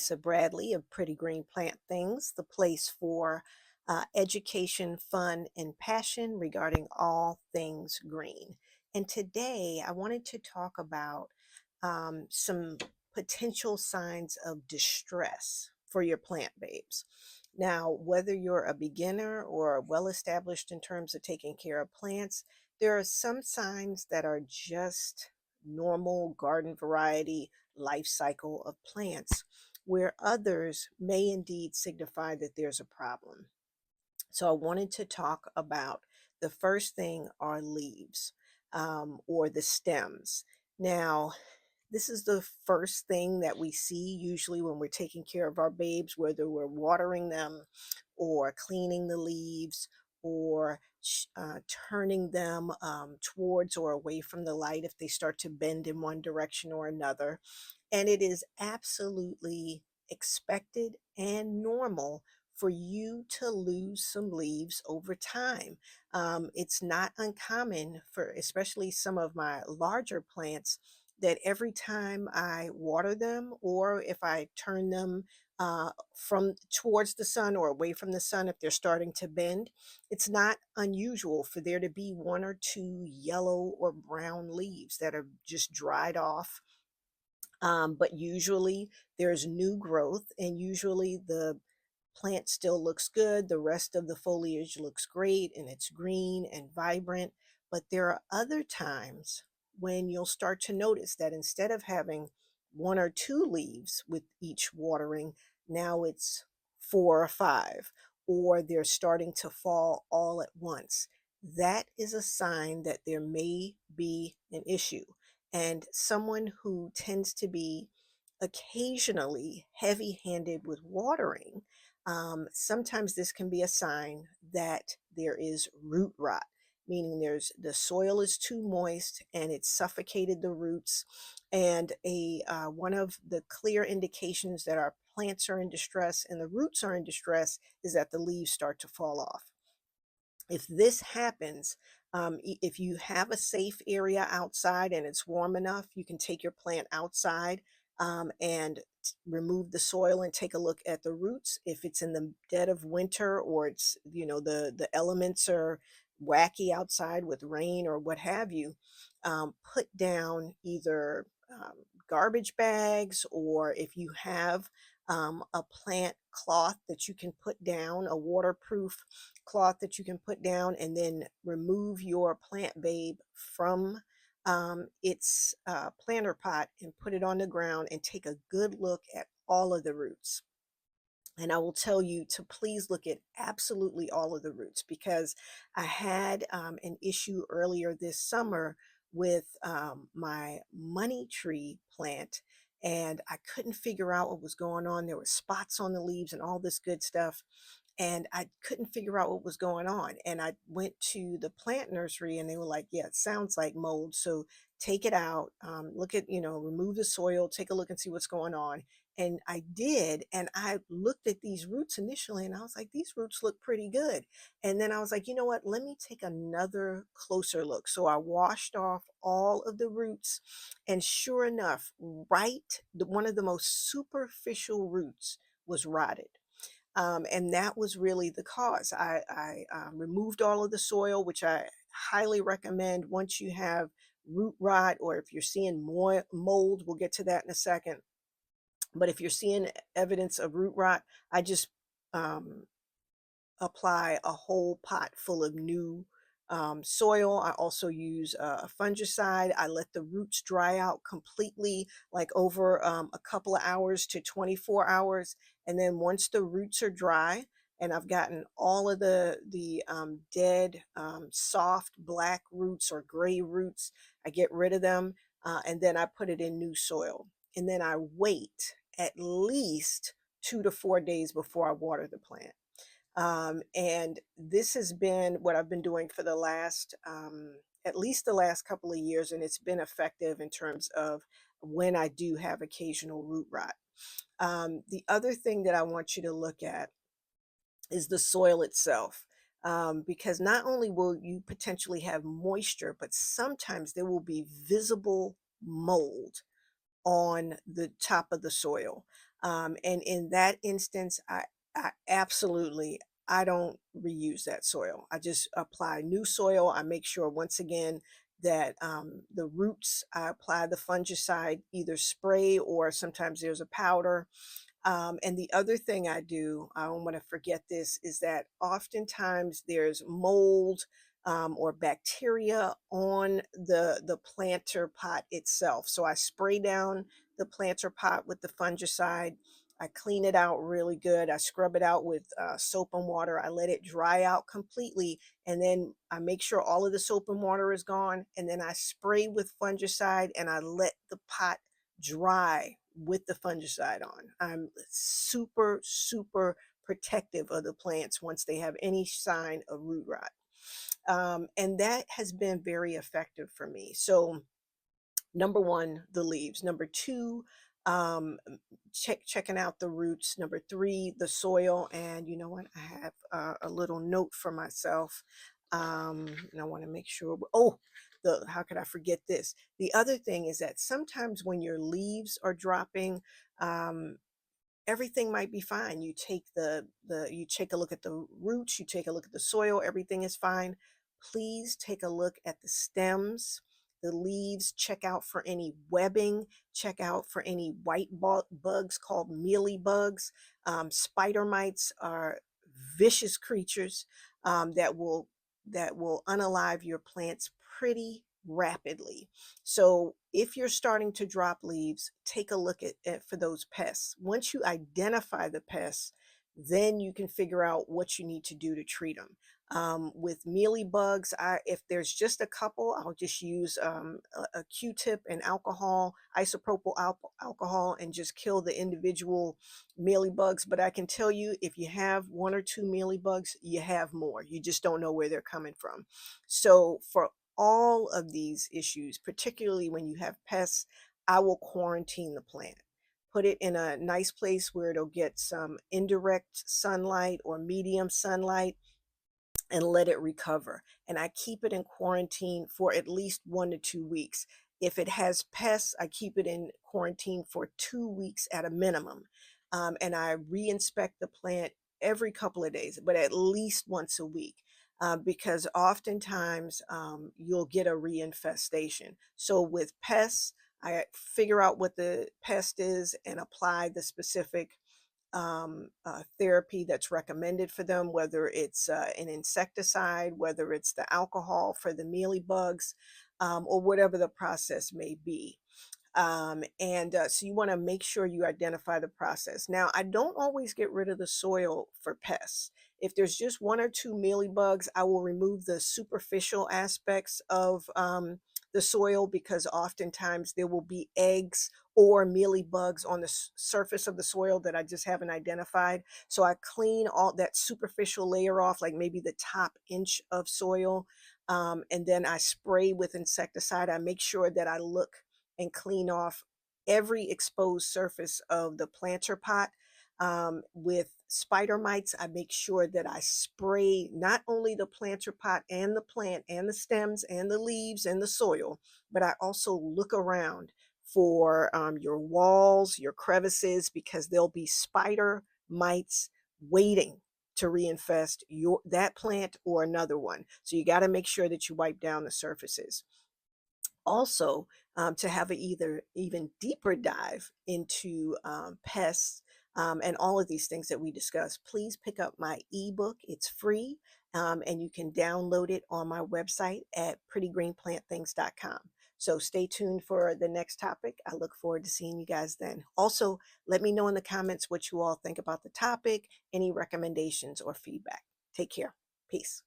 Lisa Bradley of Pretty Green Plant Things, the place for education, fun, and passion regarding all things green. And today I wanted to talk about some potential signs of distress for your plant babes. Now, whether you're a beginner or well established in terms of taking care of plants, there are some signs that are just normal garden variety life cycle of plants, where others may indeed signify that there's a problem. So I wanted to talk about the first thing are leaves or the stems. Now, this is the first thing that we see usually when we're taking care of our babes, whether we're watering them or cleaning the leaves or turning them towards or away from the light if they start to bend in one direction or another. And it is absolutely expected and normal for you to lose some leaves over time. It's not uncommon for, especially some of my larger plants, that every time I water them or if I turn them from towards the sun or away from the sun, if they're starting to bend, it's not unusual for there to be one or two yellow or brown leaves that are just dried off, but usually there's new growth, and usually the plant still looks good. The rest of the foliage looks great and it's green and vibrant. But there are other times when you'll start to notice that instead of having one or two leaves with each watering, now it's four or five, or they're starting to fall all at once. That is a sign that there may be an issue. And someone who tends to be occasionally heavy handed with watering, sometimes this can be a sign that there is root rot, meaning there's the soil is too moist and it's suffocated the roots. And a one of the clear indications that our plants are in distress and the roots are in distress is that the leaves start to fall off. If this happens, if you have a safe area outside and it's warm enough, you can take your plant outside and remove the soil and take a look at the roots. If it's in the dead of winter or it's, the elements are wacky outside with rain or what have you, put down either garbage bags, or if you have a plant cloth that you can put down, a waterproof cloth that you can put down, and then remove your plant babe from its planter pot and put it on the ground and take a good look at all of the roots. And I will tell you to please look at absolutely all of the roots, because I had an issue earlier this summer with my money tree plant, and I couldn't figure out what was going on. There were spots on the leaves and all this good stuff, and I couldn't figure out what was going on. And I went to the plant nursery and they were like, yeah, it sounds like mold. So take it out, look at, remove the soil, take a look and see what's going on. And I did. And I looked at these roots initially and I was like, these roots look pretty good. And then I was like, you know what? Let me take another closer look. So I washed off all of the roots. And sure enough, one of the most superficial roots was rotted. And that was really the cause. I removed all of the soil, which I highly recommend once you have root rot, or if you're seeing mold, we'll get to that in a second. But if you're seeing evidence of root rot, I just um, apply a whole pot full of new soil. I also use a fungicide. I let the roots dry out completely, like over a couple of hours to 24 hours. And then once the roots are dry, and I've gotten all of the dead, soft black roots or gray roots, I get rid of them, and then I put it in new soil. And then I wait at least 2 to 4 days before I water the plant. And this has been what I've been doing for the last, at least the last couple of years, and it's been effective in terms of when I do have occasional root rot. The other thing that I want you to look at is the soil itself. Because not only will you potentially have moisture, but sometimes there will be visible mold on the top of the soil. And in that instance, I absolutely, I don't reuse that soil. I just apply new soil. I make sure once again that the roots, I apply the fungicide, either spray or sometimes there's a powder. And the other thing I do, I don't want to forget this, is that oftentimes there's mold or bacteria on the planter pot itself. So I spray down the planter pot with the fungicide. I clean it out really good. I scrub it out with soap and water. I let it dry out completely. And then I make sure all of the soap and water is gone. And then I spray with fungicide and I let the pot dry with the fungicide on. I'm super, super protective of the plants once they have any sign of root rot. And that has been very effective for me. So, number one, the leaves. Number two, um, checking out the roots. Number three, the soil. And you know what? I have a little note for myself. And I want to make sure. Oh, how could I forget this? The other thing is that sometimes when your leaves are dropping, um, everything might be fine. You take you take a look at the roots, you take a look at the soil, everything is fine. Please take a look at the stems, the leaves, check out for any webbing, check out for any white bugs called mealy bugs. Spider mites are vicious creatures that will unalive your plants pretty rapidly. So if you're starting to drop leaves, take a look at for those pests. Once you identify the pests, then you can figure out what you need to do to treat them. With mealy bugs, if there's just a couple, I'll just use a Q-tip and alcohol, isopropyl alcohol, and just kill the individual mealy bugs. But I can tell you, if you have one or two mealy bugs, you have more. You just don't know where they're coming from. So for all of these issues, particularly when you have pests, I will quarantine the plant. Put it in a nice place where it'll get some indirect sunlight or medium sunlight and let it recover. And I keep it in quarantine for at least 1 to 2 weeks. If it has pests, I keep it in quarantine for 2 weeks at a minimum. And I reinspect the plant every couple of days, but at least once a week. Because oftentimes you'll get a reinfestation. So with pests, I figure out what the pest is and apply the specific therapy that's recommended for them, whether it's an insecticide, whether it's the alcohol for the mealy bugs, or whatever the process may be. And so you want to make sure you identify the process. Now, I don't always get rid of the soil for pests. If there's just one or two mealybugs, I will remove the superficial aspects of the soil because oftentimes there will be eggs or mealybugs on the surface of the soil that I just haven't identified. So I clean all that superficial layer off, like maybe the top inch of soil, and then I spray with insecticide. I make sure that I look and clean off every exposed surface of the planter pot. With spider mites, I make sure that I spray not only the planter pot and the plant and the stems and the leaves and the soil, but I also look around for your walls, your crevices, because there'll be spider mites waiting to reinfest that plant or another one. So you got to make sure that you wipe down the surfaces. Also, to have an either even deeper dive into pests and all of these things that we discussed, please pick up my ebook. It's free, and you can download it on my website at prettygreenplantthings.com. So stay tuned for the next topic. I look forward to seeing you guys then. Also, let me know in the comments what you all think about the topic, any recommendations or feedback. Take care. Peace.